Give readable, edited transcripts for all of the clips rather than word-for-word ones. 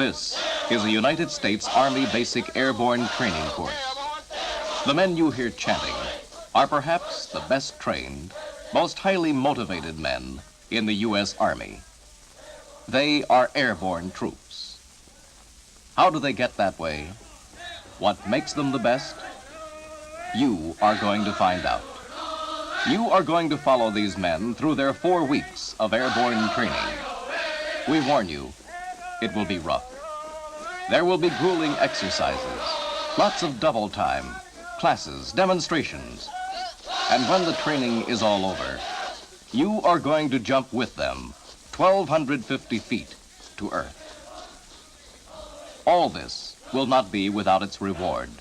This is a United States Army Basic Airborne Training Course. The men you hear chanting are perhaps the best trained, most highly motivated men in the U.S. Army. They are airborne troops. How do they get that way? What makes them the best? You are going to find out. You are going to follow these men through their 4 weeks of airborne training. We warn you, it will be rough. There will be grueling exercises, lots of double time, classes, demonstrations. And when the training is all over, you are going to jump with them 1,250 feet to Earth. All this will not be without its reward.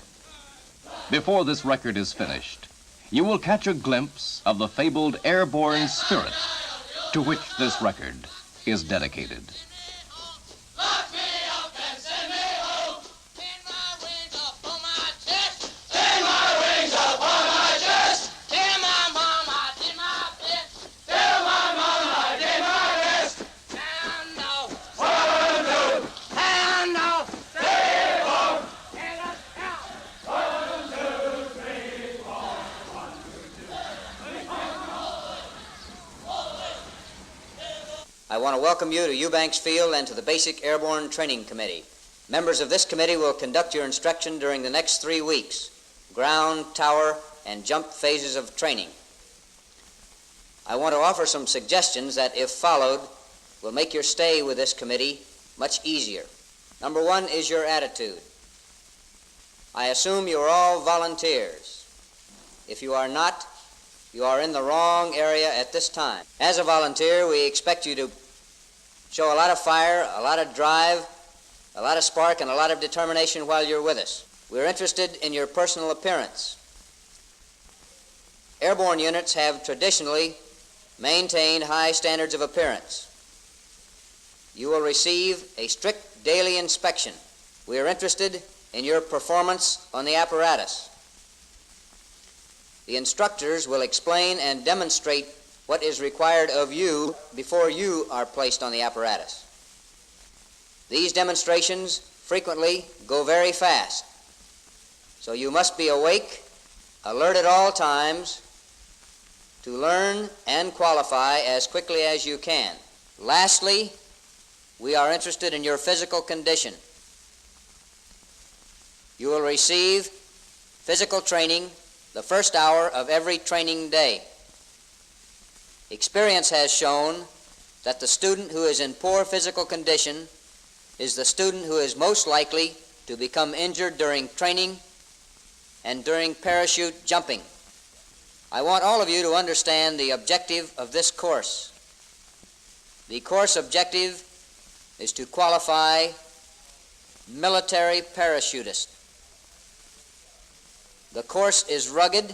Before this record is finished, you will catch a glimpse of the fabled airborne spirit to which this record is dedicated. I want to welcome you to Eubanks Field and to the Basic Airborne Training Committee. Members of this committee will conduct your instruction during the next 3 weeks, ground, tower, and jump phases of training. I want to offer some suggestions that, if followed, will make your stay with this committee much easier. Number 1 is your attitude. I assume you are all volunteers. If you are not, you are in the wrong area at this time. As a volunteer, we expect you to show a lot of fire, a lot of drive, a lot of spark, and a lot of determination while you're with us. We're interested in your personal appearance. Airborne units have traditionally maintained high standards of appearance. You will receive a strict daily inspection. We are interested in your performance on the apparatus. The instructors will explain and demonstrate what is required of you before you are placed on the apparatus. These demonstrations frequently go very fast, so you must be awake, alert at all times, to learn and qualify as quickly as you can. Lastly, we are interested in your physical condition. You will receive physical training the first hour of every training day. Experience has shown that the student who is in poor physical condition is the student who is most likely to become injured during training and during parachute jumping. I want all of you to understand the objective of this course. The course objective is to qualify military parachutists. The course is rugged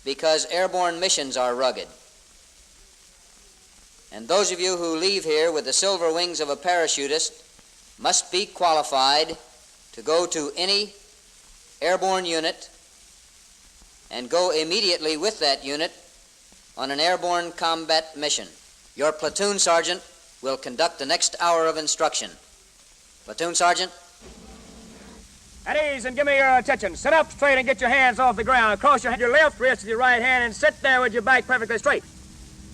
because airborne missions are rugged. And those of you who leave here with the silver wings of a parachutist must be qualified to go to any airborne unit and go immediately with that unit on an airborne combat mission. Your platoon sergeant will conduct the next hour of instruction. Platoon sergeant. At ease and give me your attention. Sit up straight and get your hands off the ground. Cross your left wrist with your right hand and sit there with your back perfectly straight.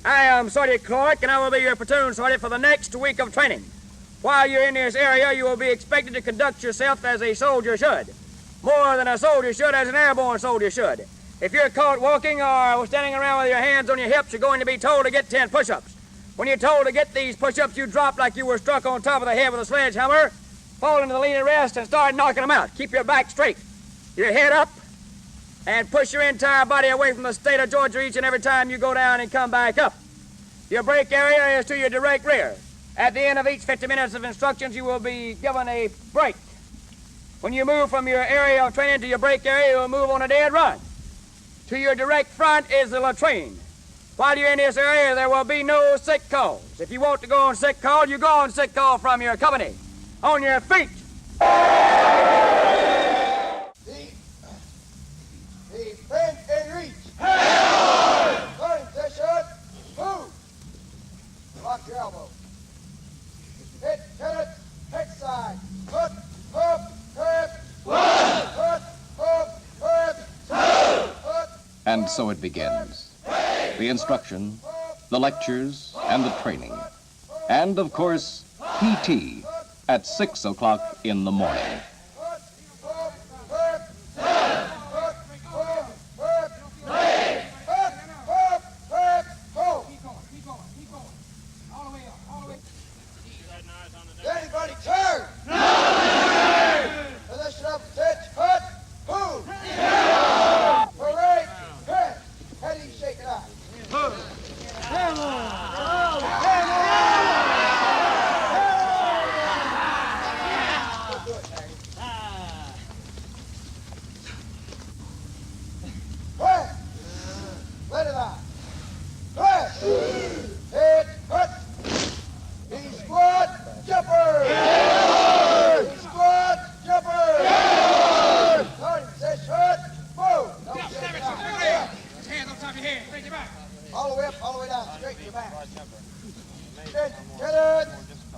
I am Sergeant Clark, and I will be your platoon sergeant for the next week of training. While you're in this area, you will be expected to conduct yourself as a soldier should. More than a soldier should, as an airborne soldier should. If you're caught walking or standing around with your hands on your hips, you're going to be told to get 10 push-ups. When you're told to get these push-ups, you drop like you were struck on top of the head with a sledgehammer, fall into the leaning rest, and start knocking them out. Keep your back straight, your head up, and push your entire body away from the state of Georgia each and every time you go down and come back up. Your break area is to your direct rear. At the end of each 50 minutes of instructions, you will be given a break. When you move from your area of training to your break area, you will move on a dead run. To your direct front is the latrine. While you're in this area, there will be no sick calls. If you want to go on sick call, you go on sick call from your company. On your feet. Bend and reach. Hey! Running session. Move. Lock your elbow. Hit it. Hey! And so it begins. The instruction, the lectures, and the training. And, of course, PT at 6 o'clock in the morning. Anybody turn? No! Listen up, pitch, hut, move! Parade, head. How do you shake it out? Quiet. Let it out. Quiet. Head, hut. B squad, jumper. B squad, jumper. Sorry, says hut. Move. Don't shake it out. Hands on top of your head. Bring it back. All the way up, all the way down, straight to your back. Get it.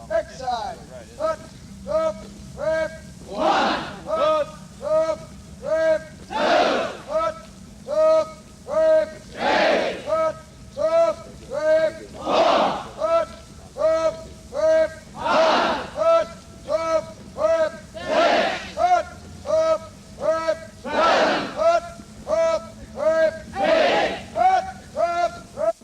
Next side. Hut, jump, grip. One. Hut, jump, grip. Two. Hut, jump, grip. Three. Hut, jump, grip. Four. Hut, jump, grip. Five. Hut, jump, grip. Six. Hut, jump, grip. Seven. Hut, jump, grip. Eight. Hut, jump, grip.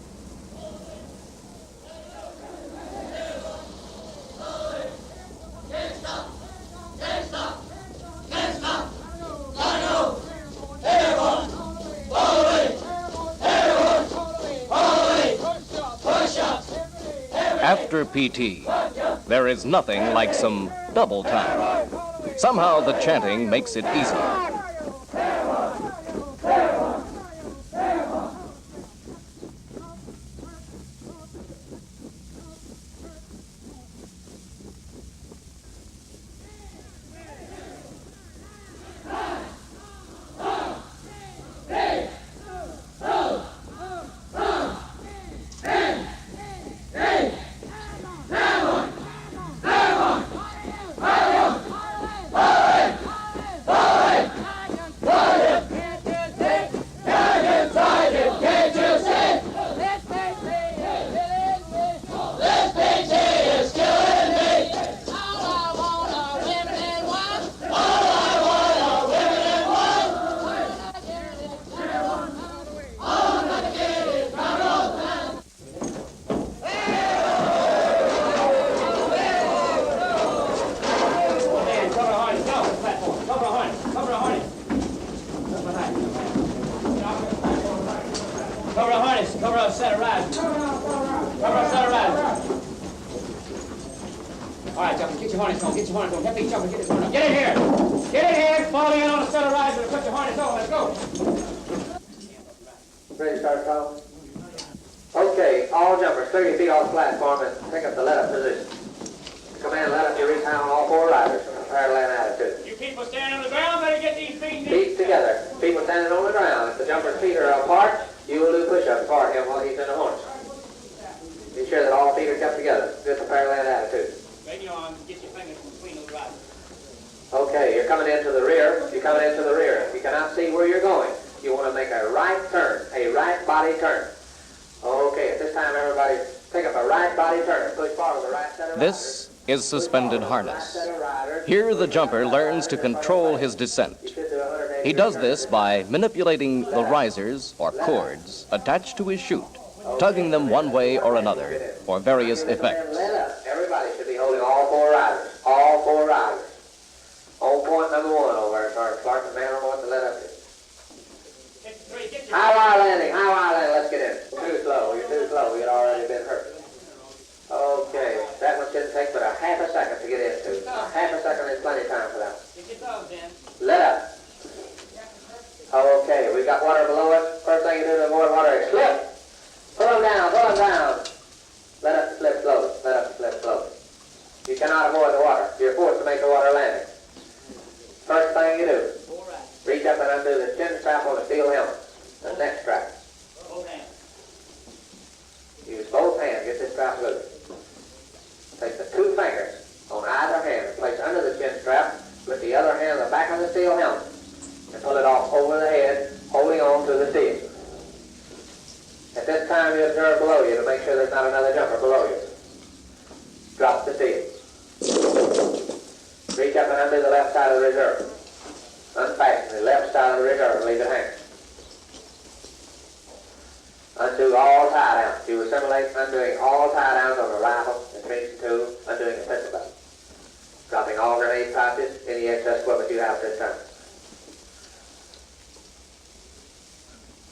After PT, there is nothing like some double time. Somehow the chanting makes it easier. Cover a harness. Cover a set of riders. Cover a set of riders. All right, Jumper, get your harness on. Get your harness on. That big Jumper, get this harness on. Get in here. Get in here. Fall in on a set of riders and put your harness on. Let's go. Ready to start, Tom? Okay, all jumpers, clear your feet off the platform and pick up the let-up position. Command let-up, you reach down on all four riders from a parallel attitude. You people standing on the ground better get these feet. Feet together. People standing on the ground. If the jumper's feet are apart, you will do push-ups for him while he's in the harness. Be sure that all feet are kept together. Good for parallel attitude. Bend your arms, get your fingers between those riders. Okay, you're coming into the rear. You're coming into the rear. You cannot see where you're going. You want to make a right turn, a right body turn. Okay, at this time, everybody pick up a right body turn. Push forward the right set of This is suspended harness. Here the jumper learns to control his descent. He does this by manipulating the risers or cords attached to his chute, tugging them one way or another for various effects. Everybody should be holding all four riders. All four riders. On point number one over there, Sergeant Clark, the man on what the let up is. High wire landing, let's get in. Too slow, you're too slow, you'd already been hurt. Okay, that one shouldn't take but a half a second to get into. A half a second is plenty of time for that one. Let up. Okay, we've got water below us. First thing you do to avoid water is slip. Pull them down, pull them down. Let up the slip slowly, let up the slip slowly. You cannot avoid the water. You're forced to make the water landing. First thing you do, reach up and undo the chin strap on the steel helmet, the neck strap. Use both hands, get this strap loose. Take the two fingers on either hand and place under the chin strap with the other hand on the back of the steel helmet and pull it off over the head, holding on to the steel. this time you observe below you to make sure there's not another jumper below you. Drop the seal. Reach up and undo the left side of the reserve. Unfasten the left side of the reserve and leave it hanging. Undo all tie downs. You assimilate undoing all tie downs on the rifle, entrenching tool, undoing the pistol belt. Dropping all grenade pouches, any excess equipment you have this time.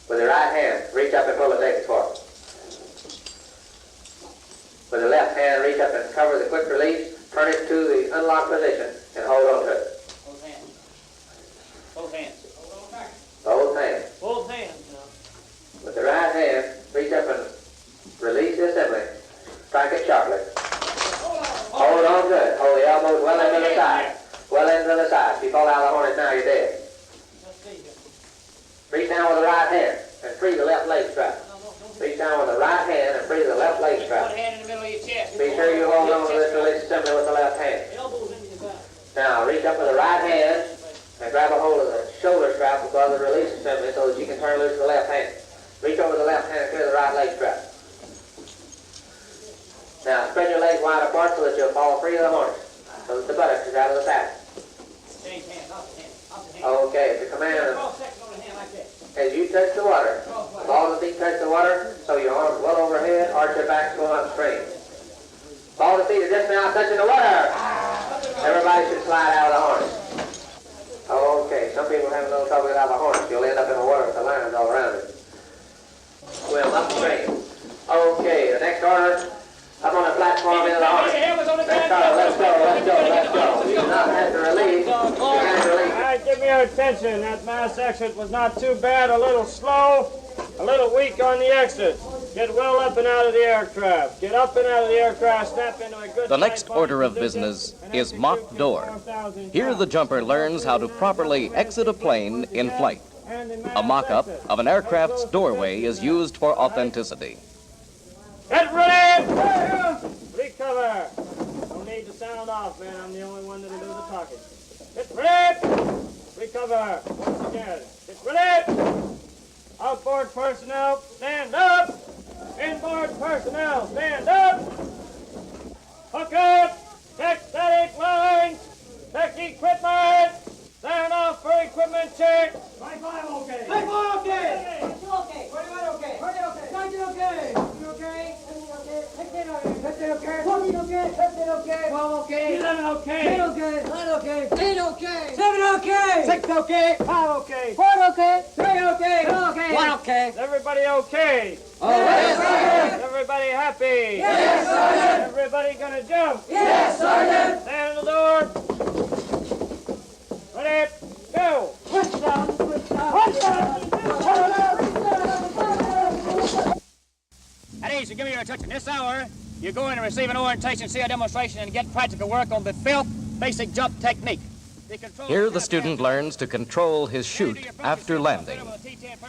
With the right hand, reach up and pull the safety forward. With the left hand, reach up and cover the quick release, turn it to the unlocked position, and hold on to it. Both hands. Both hands. Both hands. Both hands. With the right hand, reach up and release the assembly. Strike it sharply. Hold on to it. Hold the elbows well into the side. Well into the side. If you fall out of the harness now, you're dead. Reach down with the right hand and free the left leg strap. Reach down with the right hand and free the left leg strap. One hand in the middle of your chest. Be sure you hold on to this release assembly with the left hand. Elbows into your back. Now, reach up with the right hand and grab a hold of the shoulder strap above the release assembly so that you can turn loose the left hand. Reach over the left hand and clear the right leg strap. Now, spread your legs wide apart so that you'll fall free of the harness, so that the buttocks is out of the saddle. Change hands, off the hand, off the hand. Okay, the command of, Cross section on the hand like that. as you touch the water, the ball of the feet touch the water, so your arms well overhead, arch your back, go upstream. Ball of the feet are just now touching the water. Everybody should slide out of the harness. Okay, some people have a little trouble getting out of the harness. You'll end up in the water with the lines all around it. Well, upstream. Okay, the next order, up on the platform in the harness. Let's go. You do not have to release. You have to release. All right, give me your attention. That mass exit was not too bad. A little slow, a little weak on the exit. Get well up and out of the aircraft. Get up and out of the aircraft, snap into a good... The next order of business is mock door. Here the jumper learns how to properly exit a plane in flight. A mock-up of an aircraft's doorway is used for authenticity. Get ready! Recover! Don't need to sound off, man. I'm the only one that'll do the talking. Get ready! Recover! Once again. Get ready! Outboard personnel, stand up! Inboard personnel, stand up! Hook up! Check static lines! Check equipment! Stand off for equipment check! High five okay! High five okay! Okay. 21 okay! 20 okay. 19 okay! You okay? 15 okay! 15 okay! 14 okay! 15 okay! 12 okay. 11 okay! 10 okay! 9 okay! 8 okay. 7 okay! 6 okay! 5 okay! 4 okay! 3 okay! 2 okay! 1 okay! Is everybody okay? Yes, Sergeant! Is everybody happy? Yes, Sergeant! Everybody gonna jump? Yes, Sergeant! Stand in the door! Ready? Go! Push down! Push down! At ease, give me your attention. This hour, you go in and receive an orientation, see a demonstration, and get practical work on the fifth basic jump technique. Here the student learns to control his chute after landing.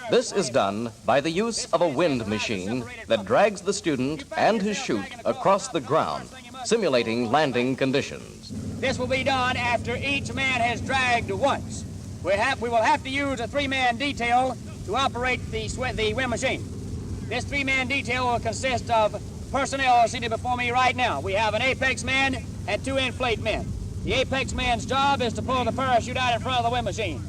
This is done by the use of a wind machine that drags the student and his chute across the ground, simulating landing conditions. This will be done after each man has dragged once. We will have to use a three-man detail to operate the wind machine. This three-man detail will consist of personnel seated before me right now. We have an apex man and 2 inflate men. The apex man's job is to pull the parachute out in front of the wind machine.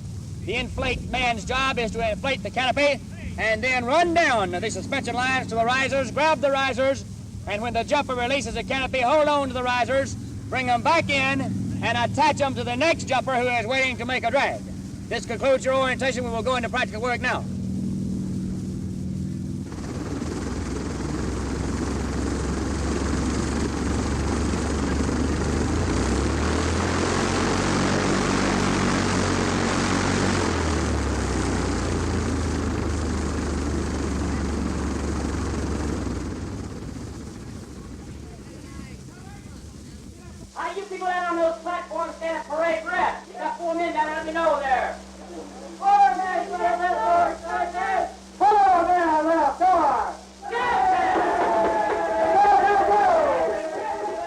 The inflate man's job is to inflate the canopy and then run down the suspension lines to the risers, grab the risers, and when the jumper releases the canopy, hold on to the risers, bring them back in, and attach them to the next jumper who is waiting to make a drag. This concludes your orientation. We will go into practical work now. All right, you people out on those platforms stand at parade rest. You got 4 men down there, let me know there.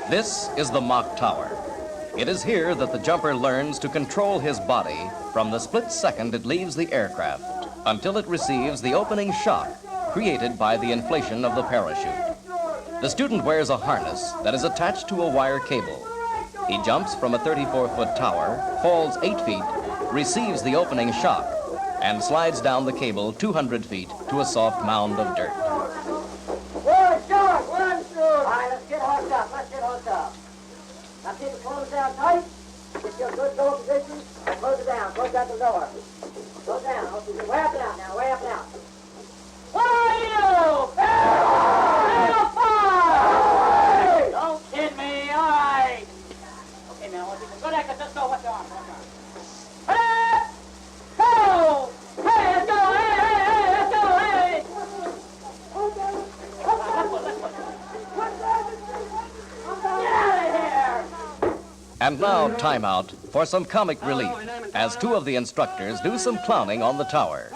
This is the mock tower. It is here that the jumper learns to control his body from the split second it leaves the aircraft until it receives the opening shock created by the inflation of the parachute. The student wears a harness that is attached to a wire cable. He jumps from a 34-foot tower, falls 8 feet, receives the opening shock, and slides down the cable 200 feet to a soft mound of dirt. One short, one short. All right, let's get hooked up. Now keep it closed down tight. Get your good door position and close it down. Close out the door. Close down. Okay, way up and out now. Way up and out. What are you? Fire! Don't kid me. All right. Okay, man. Go there, let's go. What's your arm? Hey! Go! Hey, let's go! Hey, let's go! Hey! Get out of here! And now, timeout for some comic relief, as two of the instructors do some clowning on the tower.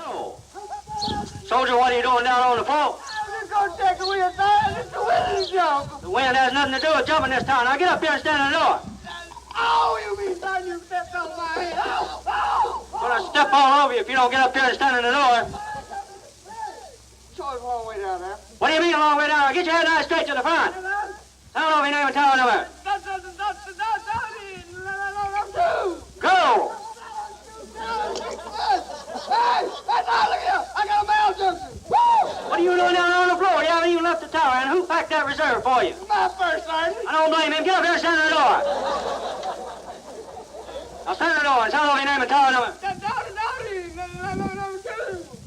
Soldier, what are you doing down on the floor? I'm just going to take the wheel down. It's the wind jump. The wind has nothing to do with jumping this town. Now get up here and stand in the door. Oh, you mean son, you stepped on my head. Oh! I'm gonna step all over you if you don't get up here and stand in the door. Show us a long way down there. What do you mean a long way down? Get your head down straight to the front. Tell over your name and tower number. Go! Hey, that's all, look here. I got a malfunction. Woo! What are you doing down on the floor? You haven't even left the tower, and who packed that reserve for you? My first sergeant. I don't blame him. Get up here and stand in the door. Now stand in the door and tell over your name and tower number.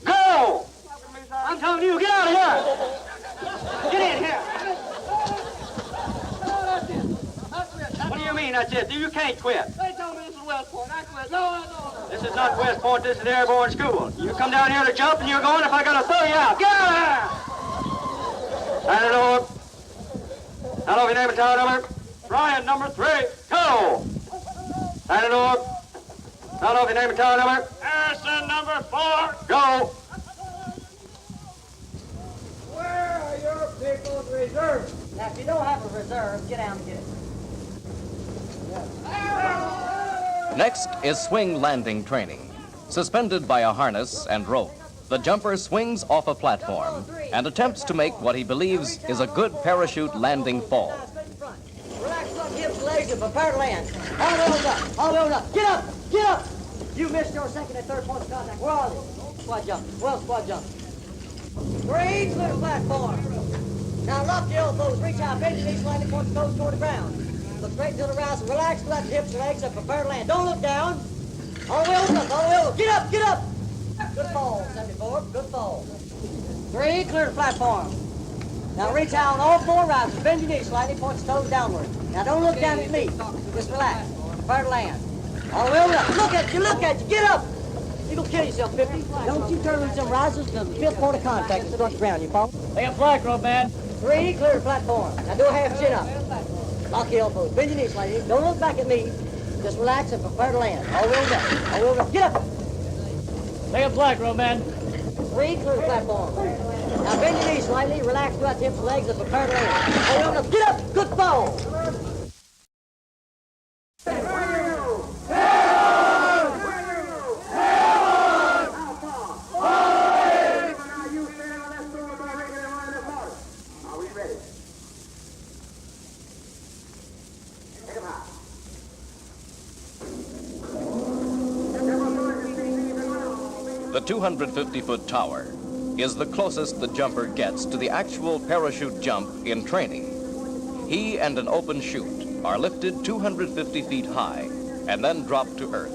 Go! I'm telling you, get out of here. Get in here. What do you mean that's it? You can't quit. They told me this is West Point. I quit. No, I don't. This is not West Point, this is the Airborne School. You come down here to jump and you're going if I gotta throw you out. Get out of here! Stand in the door. Tell over your name and tower number. Ryan, number 3, go! Stand in the door. Tell over your name and tower number. Harrison, number 4, go! Where are your people's reserves? Now, if you don't have a reserve, get down and get it. Next is swing landing training. Suspended by a harness and rope, the jumper swings off a platform and attempts to make what he believes is a good parachute landing fall. Relax, up, hips, legs, and prepare to land. All the way up, all the way up. Get up, get up. You missed your second and third points of contact. Where are they? Squad jump. Well, squad jump. 3, clear the platform. Now lock your elbows, reach out, bend your knees, slightly point the toes toward the ground. Look straight to the right, relax, let the hips, legs, and prepare to land. Don't look down. All the way over, all the way over. Get up, get up. Good fall, 74, good fall. 3, clear the platform. Now reach out on all 4 risers, bend your knees slightly, point the toes downward. Now don't look down at me, just relax. Prepare to land. All the way over, look at you, get up. You're gonna kill yourself, 50. Don't you turn with some risers to the 5th point of contact and start the ground, you follow? Lay a flag rope, man. 3, clear the platform. Now do a half chin up. Lock your elbows, bend your knees slightly. Don't look back at me. Just relax and prepare to land. All the way up, all the way up. Get up. Lay a flag rope, man. 3, clear the platform. Now bend your knees slightly, relax throughout the hips and legs and prepare to land. All the way up. Get up. Good fall. The 250-foot tower is the closest the jumper gets to the actual parachute jump in training. He and an open chute are lifted 250 feet high and then dropped to earth.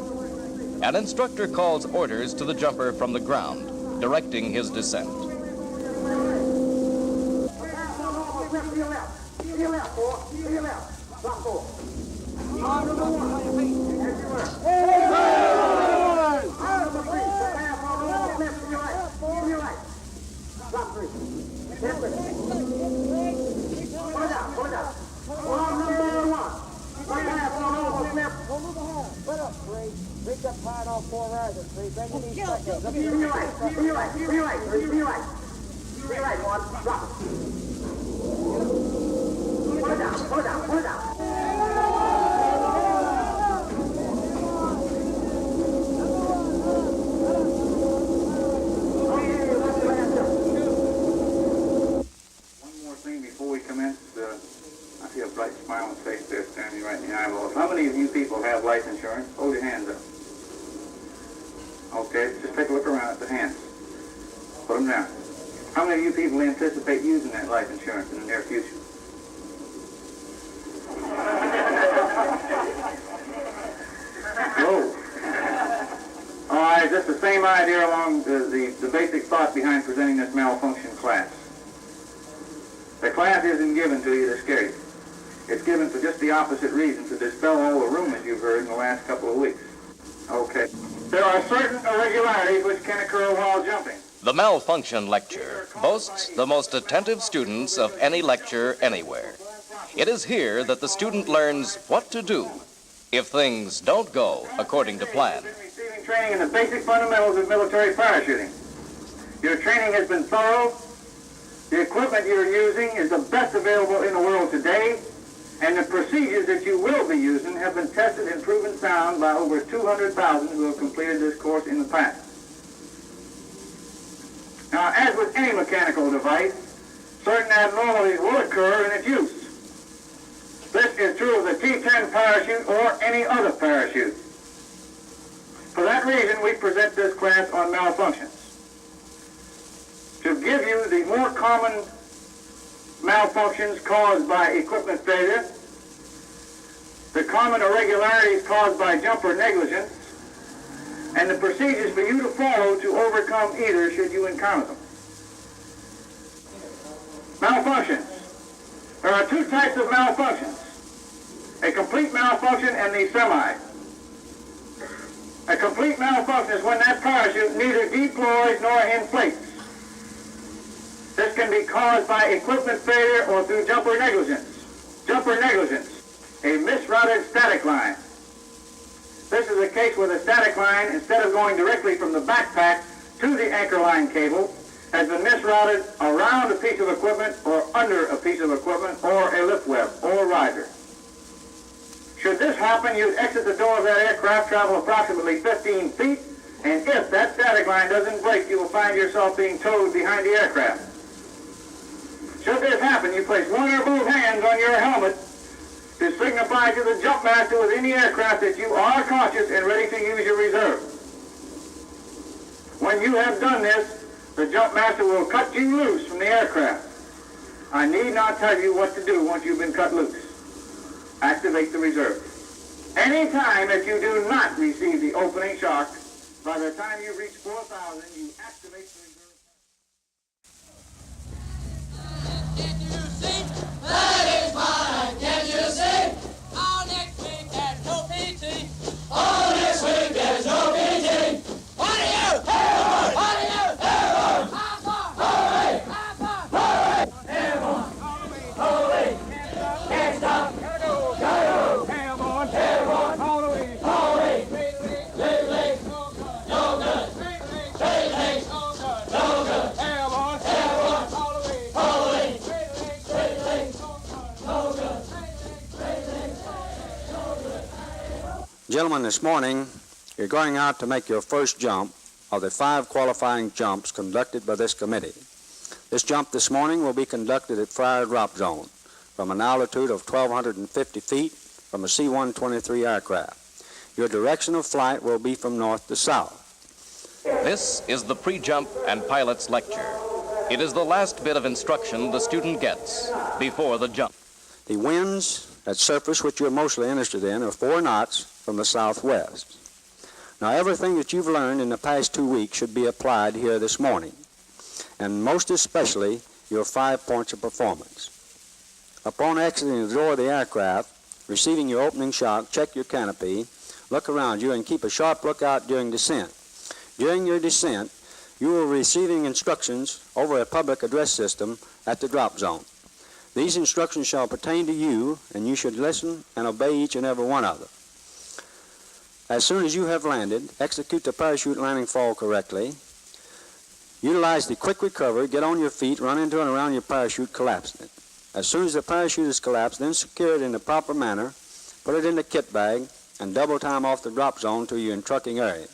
An instructor calls orders to the jumper from the ground, directing his descent. Reach up high on all 4 risers, 3. Bend your knees back up. Give me your right, give me your right, give me your right, give me your right. Give me your right, one, drop it. Pull it down, pull it down, pull it down. before we commence, I see a bright smiling face there staring me right in the eyeballs. How many of you people have life insurance? Hold your hands up. Okay, just take a look around at the hands. Put them down. How many of you people anticipate using that life insurance in the near future? Whoa. All right, just the same idea along the basic thought behind presenting this malfunction class. The class isn't given to you to scare you. It's given for just the opposite reason, to dispel all the rumors you've heard in the last couple of weeks. Okay. There are certain irregularities which can occur while jumping. The Malfunction Lecture boasts the most attentive students of any lecture anywhere. It is here that the student learns what to do if things don't go according to plan. You've been receiving training in the basic fundamentals of military parachuting. Your training has been thorough. The equipment you're using is the best available in the world today, and the procedures that you will be using have been tested and proven sound by over 200,000 who have completed this course in the past. Now, as with any mechanical device, certain abnormalities will occur in its use. This is true of the T-10 parachute or any other parachute. For that reason, we present this class on malfunctions, to give you the more common malfunctions caused by equipment failure, the common irregularities caused by jumper negligence, and the procedures for you to follow to overcome either should you encounter them. Malfunctions. There are two types of malfunctions: a complete malfunction and the semi. A complete malfunction is when that parachute neither deploys nor inflates. This can be caused by equipment failure or through jumper negligence. Jumper negligence, a misrouted static line. This is a case where the static line, instead of going directly from the backpack to the anchor line cable, has been misrouted around a piece of equipment or under a piece of equipment or a lift web or riser. Should this happen, you'd exit the door of that aircraft, travel approximately 15 feet, and if that static line doesn't break, you will find yourself being towed behind the aircraft. Should this happen, you place one or both hands on your helmet to signify to the jump master within the aircraft that you are cautious and ready to use your reserve. When you have done this, the jump master will cut you loose from the aircraft. I need not tell you what to do once you've been cut loose. Activate the reserve. Any time that you do not receive the opening shock, by the time you reach 4,000, you activate the reserve. Can you see? That is mine. Can you see? All next week there's no PT. All next week there's no PT. What are you? Airborne! What are you? Airborne! High bar! Holy! High bar! Holy! Airborne! Holy! Can't stop! Gotta go! Gotta go! Airborne! Airborne! Holy! Holy! Straight legs! No good! Straight legs! Straight legs! No good! Airborne! Airborne! Holy! Holy! Gentlemen, this morning you're going out to make your first jump of the 5 qualifying jumps conducted by this committee. This jump this morning will be conducted at Fryer Drop Zone from an altitude of 1,250 feet from a C-123 aircraft. Your direction of flight will be from north to south. This is the pre-jump and pilot's lecture. It is the last bit of instruction the student gets before the jump. The winds at surface which you're mostly interested in are 4 knots from the southwest. Now, everything that you've learned in the past 2 weeks should be applied here this morning, and most especially your 5 points of performance. Upon exiting the door of the aircraft, receiving your opening shock, check your canopy, look around you, and keep a sharp lookout during descent. During your descent, you will be receiving instructions over a public address system at the drop zone. These instructions shall pertain to you, and you should listen and obey each and every one of them. As soon as you have landed, execute the parachute landing fall correctly. Utilize the quick recovery, get on your feet, run into and around your parachute, collapsing it. As soon as the parachute is collapsed, then secure it in the proper manner, put it in the kit bag, and double time off the drop zone to your trucking area.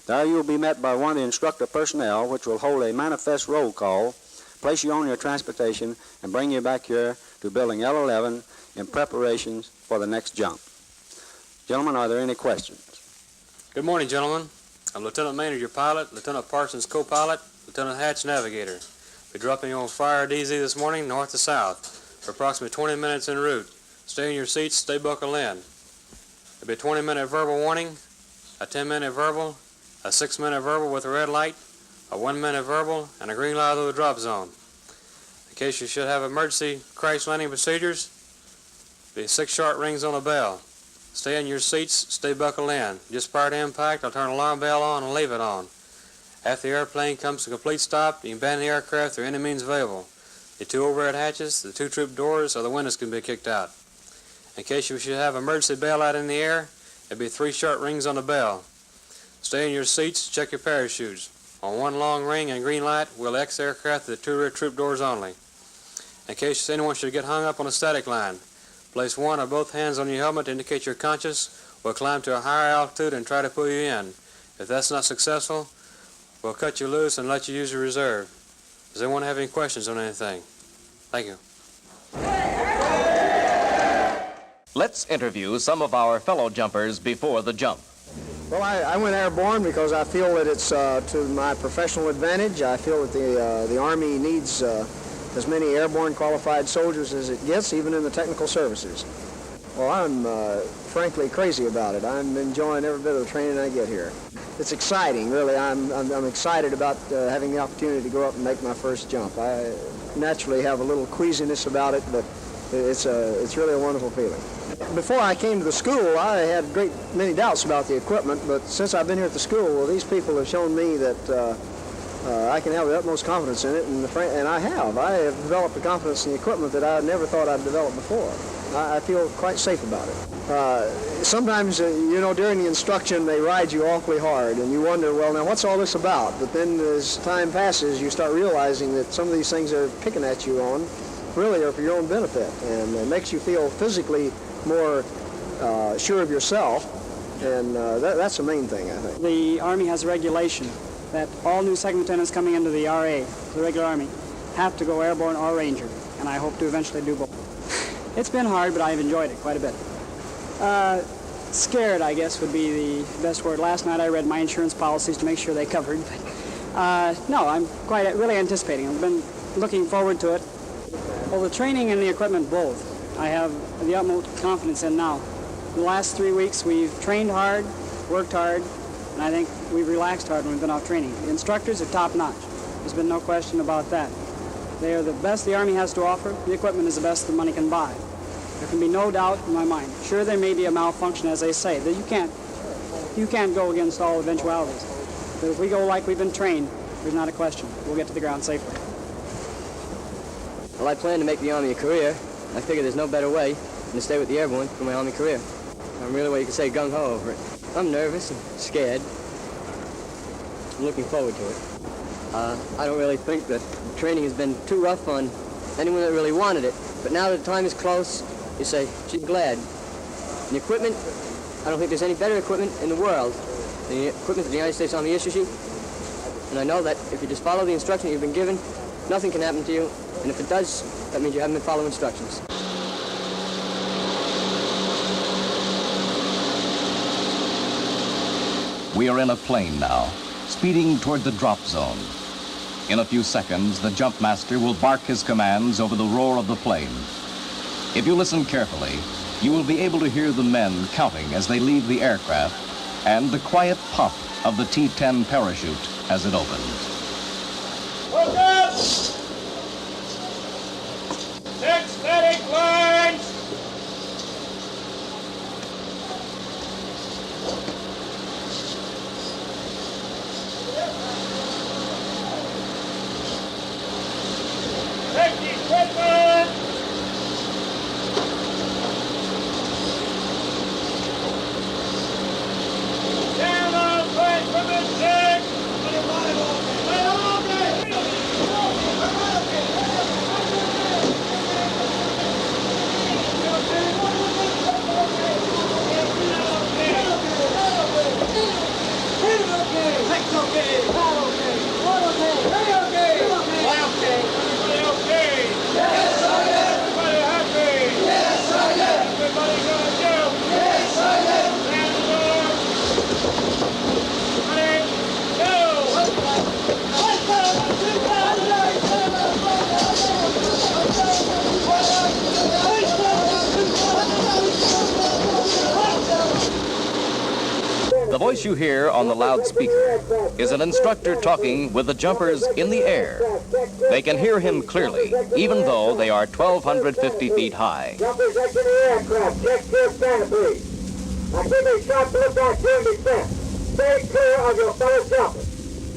There you will be met by one of the instructor personnel, which will hold a manifest roll call place you on your transportation, and bring you back here to building L11 in preparations for the next jump. Gentlemen, are there any questions? Good morning, gentlemen. I'm Lieutenant Maynard, your pilot, Lieutenant Parsons, co-pilot, Lieutenant Hatch, navigator. We're dropping you on Fire DZ this morning, north to south, for approximately 20 minutes en route. Stay in your seats, stay buckled in. There'll be a 20-minute verbal warning, a 10-minute verbal, a 6-minute verbal with a red light, a 1-minute verbal, and a green light over the drop zone. In case you should have emergency crash landing procedures, there'll be 6 short rings on a bell. Stay in your seats, stay buckled in. Just prior to impact, I'll turn the alarm bell on and leave it on. After the airplane comes to a complete stop, you can abandon the aircraft through any means available. The 2 overhead hatches, the 2 troop doors, or the windows can be kicked out. In case you should have emergency bailout in the air, there'll be 3 short rings on the bell. Stay in your seats, check your parachutes. On 1 long ring and green light, we'll exit aircraft to the 2 rear troop doors only. In case anyone should get hung up on a static line, place 1 or both hands on your helmet to indicate you're conscious. We'll climb to a higher altitude and try to pull you in. If that's not successful, we'll cut you loose and let you use your reserve. Does anyone have any questions on anything? Thank you. Let's interview some of our fellow jumpers before the jump. Well, I went airborne because I feel that it's to my professional advantage. I feel that the Army needs as many airborne qualified soldiers as it gets, even in the technical services. Well, I'm frankly crazy about it. I'm enjoying every bit of the training I get here. It's exciting, really. I'm excited about having the opportunity to go up and make my first jump. I naturally have a little queasiness about it, but it's really a wonderful feeling. Before I came to the school, I had many doubts about the equipment, but since I've been here at the school, well, these people have shown me that I can have the utmost confidence in it, and I have. I have developed a confidence in the equipment that I never thought I'd developed before. I feel quite safe about it. Sometimes, during the instruction, they ride you awfully hard, and you wonder, well, now what's all this about? But then as time passes, you start realizing that some of these things they're picking at you on really are for your own benefit, and it makes you feel physically more sure of yourself, and that's the main thing, I think. The Army has a regulation that all new second lieutenants coming into the RA, the regular Army, have to go airborne or ranger, and I hope to eventually do both. It's been hard, but I've enjoyed it quite a bit. Scared, I guess, would be the best word. Last night I read my insurance policies to make sure they covered, but no, I'm really anticipating. I've been looking forward to it. Well, the training and the equipment both, I have the utmost confidence in now. In the last 3 weeks, we've trained hard, worked hard, and I think we've relaxed hard when we've been out training. The instructors are top-notch. There's been no question about that. They are the best the Army has to offer. The equipment is the best the money can buy. There can be no doubt in my mind. Sure, there may be a malfunction, as they say, that you can't go against all eventualities. But if we go like we've been trained, there's not a question. We'll get to the ground safely. Well, I plan to make the Army a career. I figure there's no better way than to stay with the Airborne for my Army career. I'm really, what you could say, gung-ho over it. I'm nervous and scared. I'm looking forward to it. I don't really think that training has been too rough on anyone that really wanted it. But now that the time is close, you say, gee, glad. And the equipment, I don't think there's any better equipment in the world than the equipment that the United States Army issues you. And I know that if you just follow the instruction you've been given, nothing can happen to you. And if it does, that means you haven't been following instructions. We are in a plane now, speeding toward the drop zone. In a few seconds, the jump master will bark his commands over the roar of the plane. If you listen carefully, you will be able to hear the men counting as they leave the aircraft and the quiet pop of the T-10 parachute as it opens. Look up! 6 static lines! Take the equipment! Down on plane, equipment 6! voice you hear on the loudspeaker is an instructor talking with the jumpers in the air. They can hear him clearly, even though they are 1,250 feet high. Jumpers exit the aircraft. Check your canopy. Now keep a sharp lookout during descent. Stay clear of your fellow jumpers.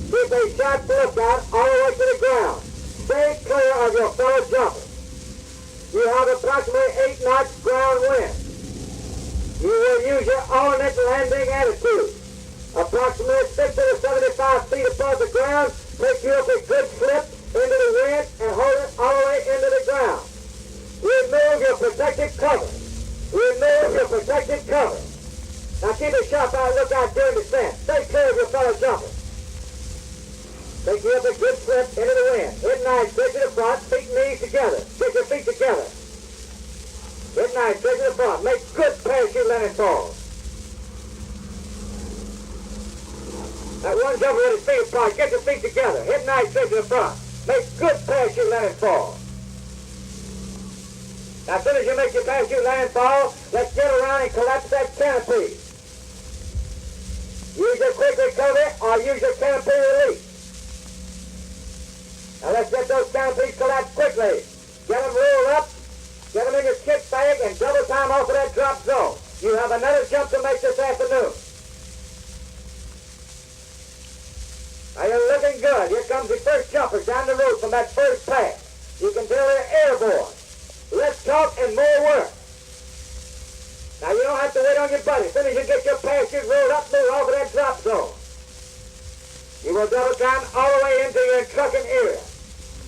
Keep a sharp lookout all the way to the ground. Stay clear of your fellow jumpers. You have approximately 8 knots ground wind. You will use your alternate landing attitude. Approximately 60 to 75 feet above the ground, make you up a good slip into the wind and hold it all the way into the ground. Remove your protective cover. Remove your protective cover. Now keep a sharp lookout during descent. Stay clear of your fellow jumpers. Make you up a good slip into the wind. Hit nice, straight to the front, feet and knees together. Get your feet together. Hit nice, straight to the front. Make good parachute landing falls. That one jumper with his feet apart. Get your feet together. Hit nice, straight to the front. Make good parachute landing falls. Now, as soon as you make your parachute landing fall, let's get around and collapse that canopy. Use your quick recovery or use your canopy release. Now let's get those canopies collapsed quickly. Get them rolled up, get them in your kit bag, and double time off of that drop zone. You have another jump to make this afternoon. Now you're looking good. Here comes the first jumpers down the road from that first pass. You can tell they're airborne. Less talk and more work. Now you don't have to wait on your buddy. As soon as you get your parachute rolled up, move off of that drop zone. You will double time all the way into your trucking area.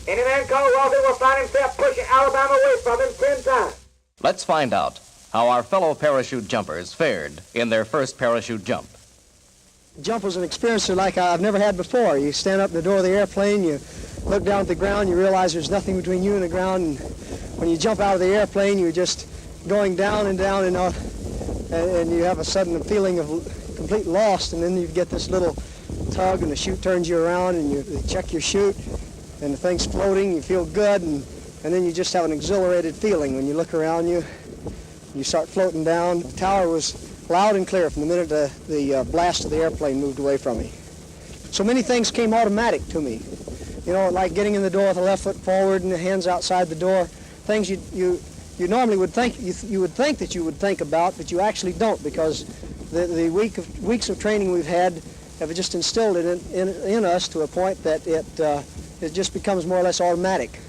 Any man called Walter will find himself pushing Alabama away from him 10 times. Let's find out how our fellow parachute jumpers fared in their first parachute jump. Jump was an experience like I've never had before. You stand up in the door of the airplane, you look down at the ground, you realize there's nothing between you and the ground, and when you jump out of the airplane, you're just going down and down and out, and you have a sudden feeling of complete loss, and then you get this little tug, and the chute turns you around, and you check your chute, and the thing's floating, you feel good, and then you just have an exhilarated feeling when you look around you. You start floating down. The tower was loud and clear from the minute the blast of the airplane moved away from me. So many things came automatic to me. You know, like getting in the door with the left foot forward and the hands outside the door. Things you normally would think you would think that you would think about, but you actually don't, because the weeks of training we've had have just instilled it in us to a point that it just becomes more or less automatic.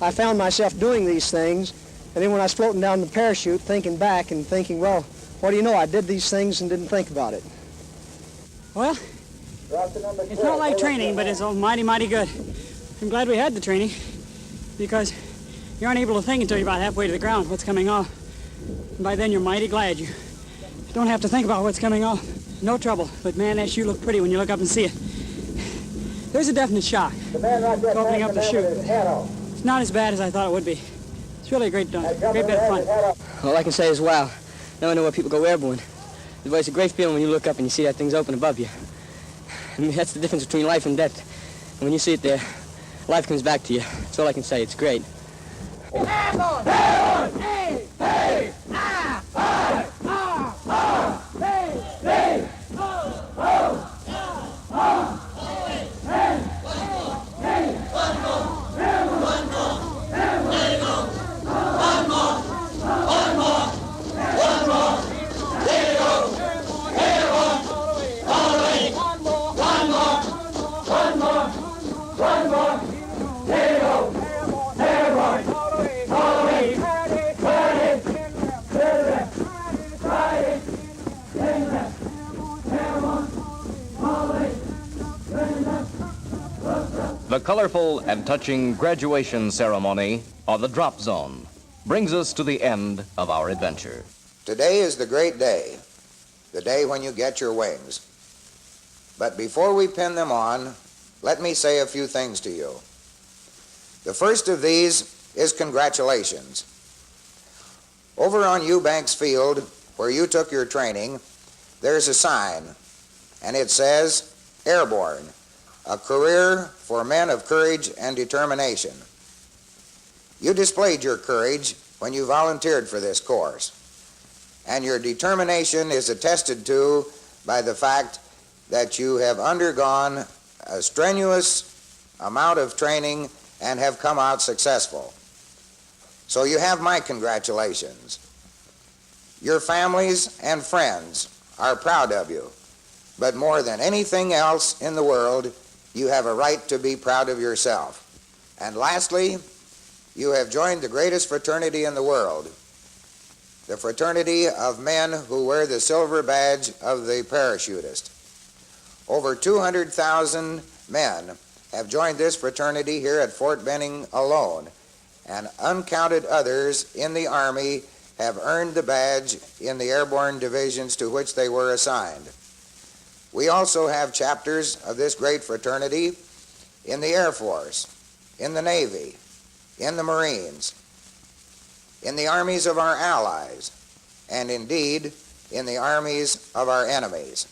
I found myself doing these things, and then when I was floating down the parachute, thinking back and thinking, well, what do you know? I did these things and didn't think about it. Well, it's not like training, but it's mighty, mighty good. I'm glad we had the training, because you aren't able to think until you're about halfway to the ground what's coming off. And by then you're mighty glad you don't have to think about what's coming off. No trouble, but man, that chute looked pretty when you look up and see it. There's a definite shock opening up the chute. It's not as bad as I thought it would be. It's really a great bit of fun. All I can say is wow. Now I know why people go airborne. It's a great feeling when you look up and you see that thing's open above you. I mean, that's the difference between life and death. And when you see it there, life comes back to you. That's all I can say. It's great. Airborne! Airborne! Hey! Hey! Ah! Ah! Ah! Ah! Hey! Hey! Oh! Oh! Oh! Hey! Hey! Hey! One more! One more! There you go! One more! One more! One more! There you go! Airborne! All the way! One more! One more! One more! One more! There you go! Airborne! The colorful and touching graduation ceremony of the drop zone brings us to the end of our adventure. Today is the great day, the day when you get your wings. But before we pin them on, let me say a few things to you. The first of these is congratulations. Over on Eubanks Field, where you took your training, there's a sign, and it says, Airborne, a career for men of courage and determination. You displayed your courage when you volunteered for this course, and your determination is attested to by the fact that you have undergone a strenuous amount of training and have come out successful. So you have my congratulations. Your families and friends are proud of you, but more than anything else in the world, you have a right to be proud of yourself. And lastly, you have joined the greatest fraternity in the world, the fraternity of men who wear the silver badge of the parachutist. Over 200,000 men have joined this fraternity here at Fort Benning alone, and uncounted others in the Army have earned the badge in the airborne divisions to which they were assigned. We also have chapters of this great fraternity in the Air Force, in the Navy, in the Marines, in the armies of our allies, and indeed in the armies of our enemies.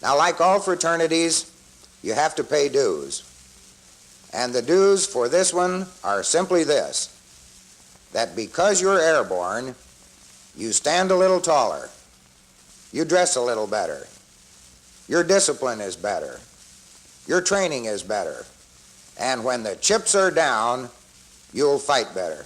Now, like all fraternities, you have to pay dues. And the dues for this one are simply this, that because you're airborne, you stand a little taller, you dress a little better, your discipline is better, your training is better, and when the chips are down, you'll fight better.